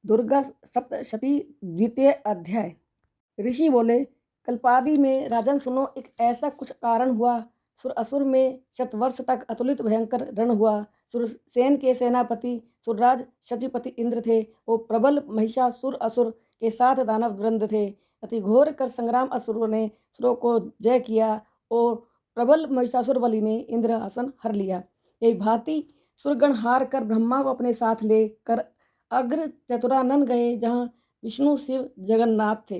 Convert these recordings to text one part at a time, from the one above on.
दुर्गा सप्तशती द्वितीय अध्याय। ऋषि बोले, कल्पादि में राजन सुनो, एक ऐसा कुछ कारण हुआ। सुर असुर में शतवर्ष तक अतुलित भयंकर रण हुआ। सुरसेन के सेनापति सुरराज शचीपति इंद्र थे। वो प्रबल महिषासुर असुर के साथ दानव वृंद थे। अति घोर कर संग्राम असुरों ने सुरों को जय किया और प्रबल महिषासुर बलि ने इंद्रासन हर लिया। यही भांति सुरगण हार कर ब्रह्मा को अपने साथ लेकर अग्र चतुरानन गए, जहाँ विष्णु शिव जगन्नाथ थे।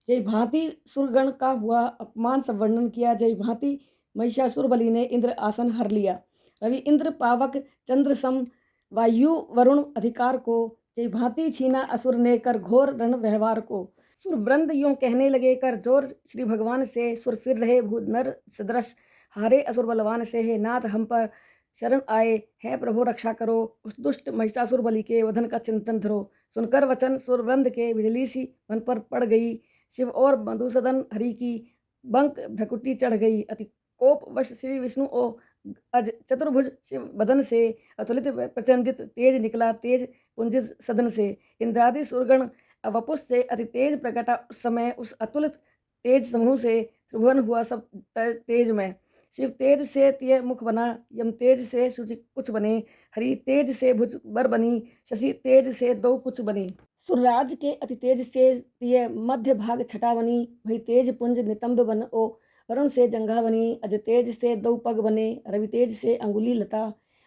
जय भांति सुरगण का हुआ अपमान सब वर्णन किया। जय भांति महिषासुर बलि ने इंद्र आसन हर लिया। रवि इंद्र पावक चंद्र सम वायु वरुण अधिकार को जय भांति छीना असुर ने कर घोर रण व्यवहार को। सुरवृंद यूं कहने लगे, कर जोर श्री भगवान से सुर फिर रहे भूत नर सदृश, हारे असुर बलवान से हे नाथ हम पर शरण आए, है प्रभु रक्षा करो, उस दुष्ट महिषासुर बलि के वधन का चिंतन धरो। सुनकर वचन सुरवृंद के बिजली सी मन पर पड़ गई। शिव और मधुसूदन हरि की बंक भ्रकुटी चढ़ गई। अति कोप वश श्री विष्णु और अज चतुर्भुज शिव बदन से अतुलित प्रचंडित तेज निकला। तेज पुंज सदन से इंद्रादि सुरगण वपुष से अति तेज प्रकटा। उस समय उस अतुलित तेज समूह से त्रिभुवन हुआ सब तेज में। शिव तेज से तिय मुख बना, यम तेज से शुचि कुछ बने, हरि तेज से भुज बर बनी, शशि तेज से दो कुछ बने। सुरराज के अति तेज से तिय मध्य भाग छटा बनी, वही तेज पुंज नितंब बन ओ वरुण से जंघा बनी। अज तेज से दो पग बने, रवि तेज से अंगुली लता,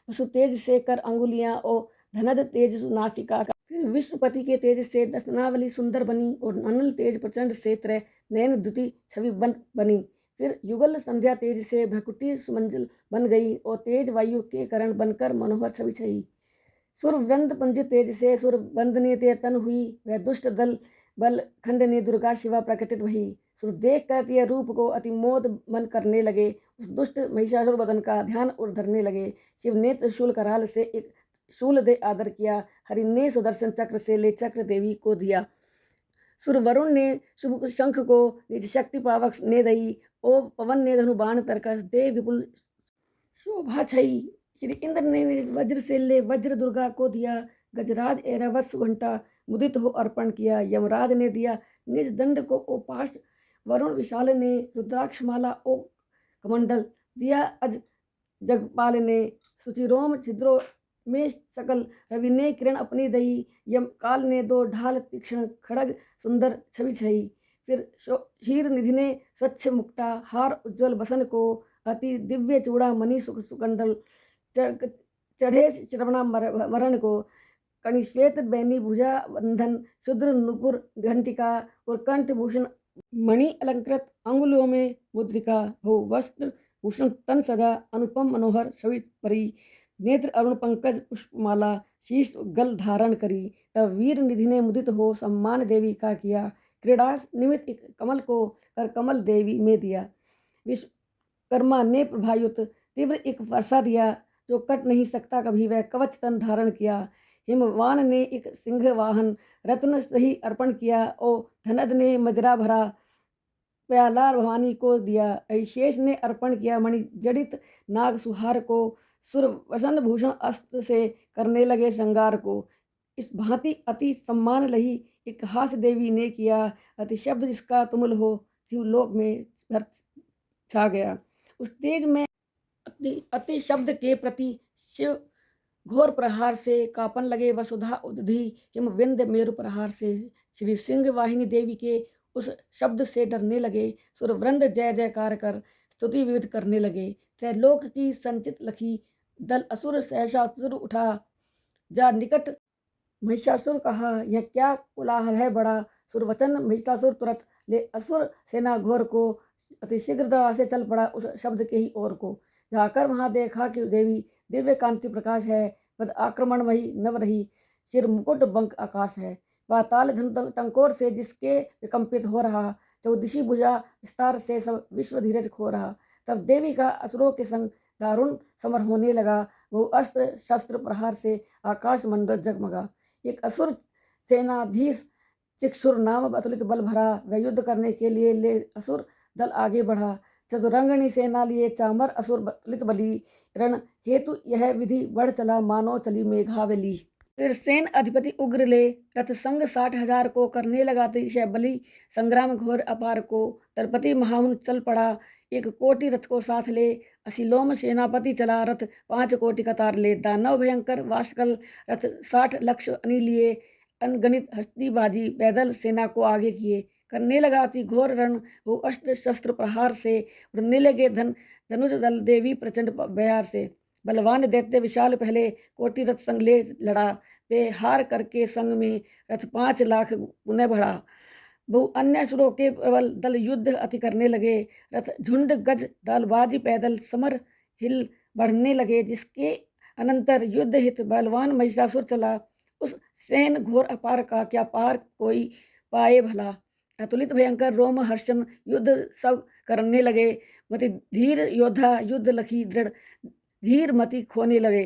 वसु तेज से कर अंगुलियां ओ धनद तेज नासिका। फिर विष्णुपति के तेज से दशनावली सुंदर बनी और अनल तेज प्रचंड से त्रय नयन द्युति छवि बनी। फिर युगल संध्या तेज से भ्रकुटी सुमंजल बन गई और तेज वायु के करण बनकर मनोहर छवि छई। सुरवृंद पंज तेज से सुर बंदने ते तन हुई, वह दुष्ट दल बल खंड ने दुर्गा शिवा प्रकटित वही। सुर देख कर यह रूप को अति मोद मन करने लगे, उस दुष्ट महिषासुर बदन का ध्यान और धरने लगे। शिव ने त्रिशूल कराल से एक शूल दे आदर किया, हरि ने सुदर्शन चक्र से ले चक्र देवी को दिया। सुर वरुण ने शुभ शंख को निज शक्ति पावक ने दई, ओ पवन ने धनु बाण तरकस दे विपुल शोभा छई। श्री इंद्र ने निज वज्र से ले वज्र दुर्गा को दिया, गजराज ऐरावत सुघंटा मुदित हो अर्पण किया। यमराज ने दिया निज दंड को ओ पाश, वरुण विशाल ने रुद्राक्षमाला ओ कमंडल दिया। अज जगपाल ने सुचिरोम छिद्रों में सकल, रवि ने किरण अपनी दई, यम काल ने दो ढाल तीक्ष्ण खड़ग सुंदर छवि छई। फिर क्षीर निधि ने स्वच्छ मुक्ता हार उज्ज्वल बसन को, अति दिव्य चूड़ा मणि सुकंडल चढ़े श्रवणा मरण को। कणिश्वेत बैनी भुजा बंधन शुद्र नुपुर घंटिका और कंठ भूषण मणि अलंकृत, अंगुलियों में मुद्रिका हो वस्त्र भूषण तन सजा अनुपम मनोहर छवि परी। नेत्र अरुण पंकज पुष्पमाला शीश गल धारण करी। तब वीर निधि ने मुदित हो सम्मान देवी का किया, क्रीड़ा निमित्त एक कमल को कर कमल देवी में दिया। विश्वकर्मा ने प्रभायुत तीव्र एक वर्षा दिया, जो कट नहीं सकता कभी वह कवच तन धारण किया। हिमवान ने एक सिंह वाहन रत्न सही अर्पण किया, ओ धनद ने मजरा भरा प्याला भवानी को दिया। ऐशेष ने अर्पण किया मणि जड़ित नाग सुहार को, सुर वसन भूषण अस्त्र से करने लगे श्रृंगार को। इस भांति अति सम्मान लही एक हास देवी ने किया, अति शब्द जिसका तुमुल हो शिवलोक में भर छा गया। उस तेज में अति शब्द के प्रति शिव घोर प्रहार से कापन लगे। वसुधा उदधि हिमविंद मेरु प्रहार से श्री सिंह वाहिनी देवी के उस शब्द से डरने लगे। सुरवृंद जय जयकार कर स्तुति विविध करने लगे। त्रैलोक की संचित लखी दल असुर सहसासुर उठा, जा निकट महिषासुर कहा, यह क्या कोलाहल है बड़ा। सुरवचन महिषासुर तुरंत ले असुर सेना घोर को, अति शीघ्रता से चल पड़ा उस शब्द के ही ओर को। जाकर वहां देखा कि देवी दिव्य कांति प्रकाश है, पद आक्रमण वही नव रही, सिर मुकुट बंक आकाश है। पाताल धन टंकोर से जिसके विकंपित हो रहा, चौदिशी भुजा विस्तार से सब विश्व धीरज खो रहा। तब देवी का असुरों के संग दारुण समर होने लगा, वो अस्त्र शस्त्र प्रहार से आकाश मंडल जगमगा। एक असुर सेनाधीश चिक्षुर नाम अतुलित बल भरा, वह युद्ध करने के लिए ले असुर दल आगे बढ़ा। चतुरंगणी सेना लिए चामर असुर अतुलित बली, रण हेतु यह विधि बढ़ चला, मानो चली मेघावली। फिर सेन अधिपति उग्र ले रथ संग 60,000 को करने लगा अतिशय बलि संग्राम घोर अपार को। दलपति महाहुन चल पड़ा 1 कोटि रथ को साथ ले। असिलोम सेनापति चला रथ 5 कोटि कतार ले। दानव भयंकर वाशकल रथ 60 लक्ष अनि लिए। अनगणित हस्तीबाजी पैदल सेना को आगे किए। करने लगा अति घोर रण वो अस्त्र शस्त्र प्रहार से। उड़ने लगे धनुष दल देवी प्रचंड बयार से। बलवान दैत्य विशाल पहले कोटि रथ संग ले लड़ा। वे हार करके संग में रथ 5 लाख पुनः बढ़ा। बहु अन्य असुरों के प्रबल दल युद्ध अति करने लगे। रथ झुंड गज दलबाजी पैदल समर हिल बढ़ने लगे। जिसके अनंतर युद्ध हित बलवान महिषासुर चला। उस सेन घोर अपार का क्या पार कोई पाए भला। अतुलित भयंकर रोम हर्षण युद्ध सब करने लगे। मति धीर योद्धा युद्ध लखी दृढ़ धीर मति खोने लगे।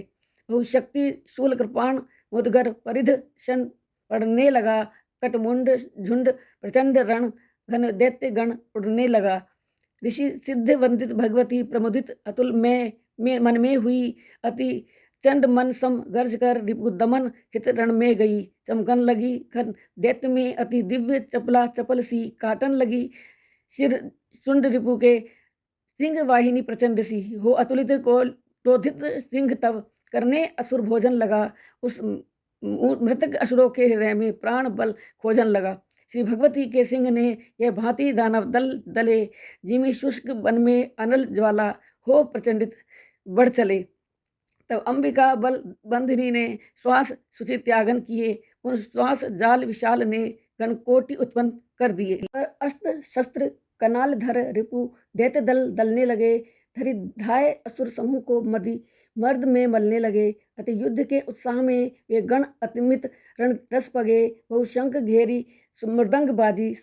बहुशक्ति शूल कृपाण मुदगर परिध क्षण पड़ने लगा। कटमुंड झुंड प्रचंड रण घन दैत्य गण उड़ने लगा। ऋषि सिद्ध वंदित भगवती प्रमुदित अतुल में मन में हुई। अति चंड मन सम गर्ज कर रिपु दमन हित रण में गई। चमकन लगी घन दैत्य में अति दिव्य चपला चपल सी। काटन लगी सिर सुंड रिपु के सिंह वाहिनी प्रचंड सी। हो अतुलित को क्रोधित सिंह तब करने असुर भोजन लगा। उस मृतक असुरों के हृदय में प्राण बल खोजन लगा। श्री भगवती के सिंह ने यह भांति दानव दल दले। जिमी शुष्क वन में अनल ज्वाला हो प्रचंडित बढ़ चले। तब अंबिका बल बंधिनी ने श्वास सुचि त्यागन किए। उन श्वास जाल विशाल ने गणकोटि उत्पन्न कर दिए। अस्त्र शस्त्र कनाल धर रिपु दैत्य दल दलने लगे। धरि धाय असुर समूह को मर्द में मलने लगे। अति युद्ध के उत्साह में वे गण अतिमित रण रस पगे। बहु शंख घेरी मृदंग बाजी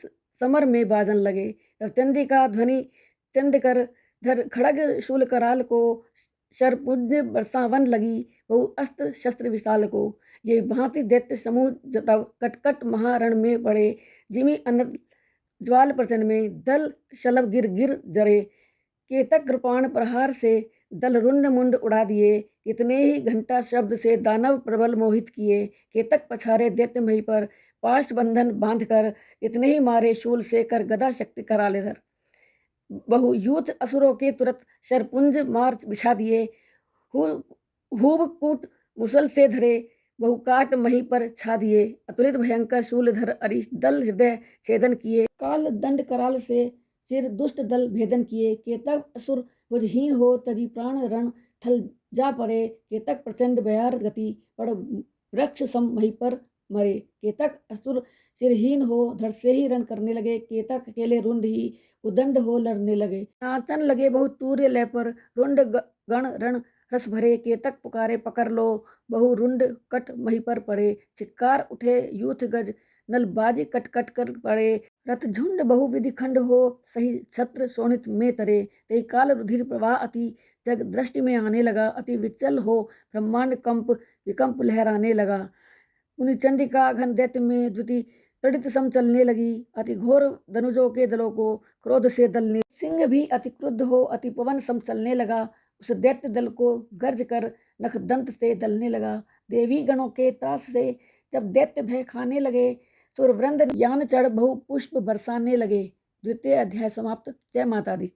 समर में बाजन लगे। तब चंडिका ध्वनि चंड कर धर खड़ग शूल कराल को। शरपुंज बरसावन लगी बहु अस्त्र शस्त्र विशाल को। ये भांति दैत्य समूह तब कटकट महारण में पड़े। जिमी अनल ज्वाल प्रचंड में दल शलभ गिर गिर जरे। केतक कृपाण प्रहार से दल रुंड मुंड उड़ा दिए। कितने ही घंटा शब्द से दानव प्रबल मोहित किए। केतक पछारे दैत्य मही पर पाश बंधन बांध कर। इतने ही मारे शूल से कर गदा शक्ति कराले धर। बहु यूथ असुरों के तुरंत शरपुंज मार बिछा दिए। हूब कूट मुसल से धरे बहु काट मही पर छा दिए। अतुलित भयंकर शूलधर अरिश दल हृदय छेदन किए। काल दंड कराल से चिर दुष्ट दल भेदन किए। केतक असुर बुझहीन हो तजी प्राण रण थल जा पड़े। केतक प्रचंड बयार गति पड़ वृक्ष सम मही पर मरे। केतक असुर सिरहीन हो धड़ से ही रण करने लगे। केतक अकेले रुंड ही उदंड हो लड़ने लगे। नाचन लगे बहुत तूर्य लय पर रुंड गण रण रस भरे। केतक पुकारे पकड़ लो बहु रुंड कट मही पर पड़े। चिक्कार उठे यूथ गज नलबाजी कट कट कर पड़े। रथ झुंड बहुविधि खंड हो सही छत्र शोणित में तरे। ते काल रुधिर प्रवाह अति जग दृष्टि में आने लगा। अति विचल हो ब्रह्मांड कंप विकंप लहराने लगा। उन्हीं चंडिका घन दैत्य में द्विति तड़ित सम चलने लगी। अति घोर धनुजों के दलों को क्रोध से दलने। सिंह भी अति क्रुद्ध हो अति पवन सम चलने लगा। उस दैत्य दल को गर्ज कर नख दंत से दलने लगा। देवी गणों के त्रास से जब दैत्य भय खाने लगे। सुरवृंद यान चढ़ बहु पुष्प बरसाने लगे। द्वितीय अध्याय समाप्त। जय माता दी।